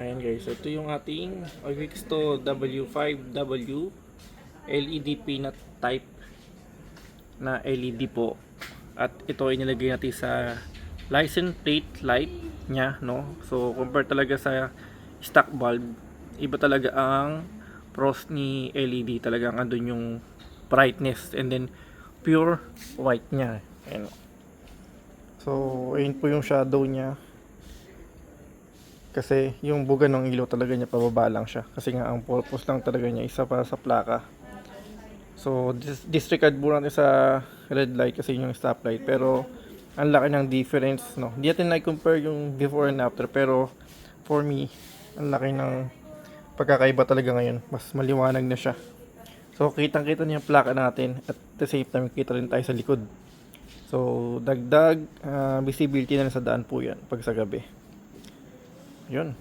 Ayan guys, ito yung ating Oivixto W5W LED peanut type na LED po. At ito ay nilagay natin sa license plate light nya, no? So compare talaga sa stock bulb, iba talaga ang pros ni LED. Talagang andun yung brightness and then pure white nya. Ayan. So ayun po yung shadow nya. Kasi yung buga ng ilaw talaga niya pababa lang siya. Kasi nga ang purpose lang talaga niya isa para sa plaka. So disregard muna natin sa red light kasi yung stoplight. Pero ang laki ng difference, no. Hindi natin na-compare yung before and after. Pero for me, ang laki ng pagkakaiba talaga ngayon. Mas maliwanag na siya. So kitang-kita niya yung plaka natin. At the same time, kita rin tayo sa likod. So dagdag visibility na sa daan po yan pag sa gabi. Yun.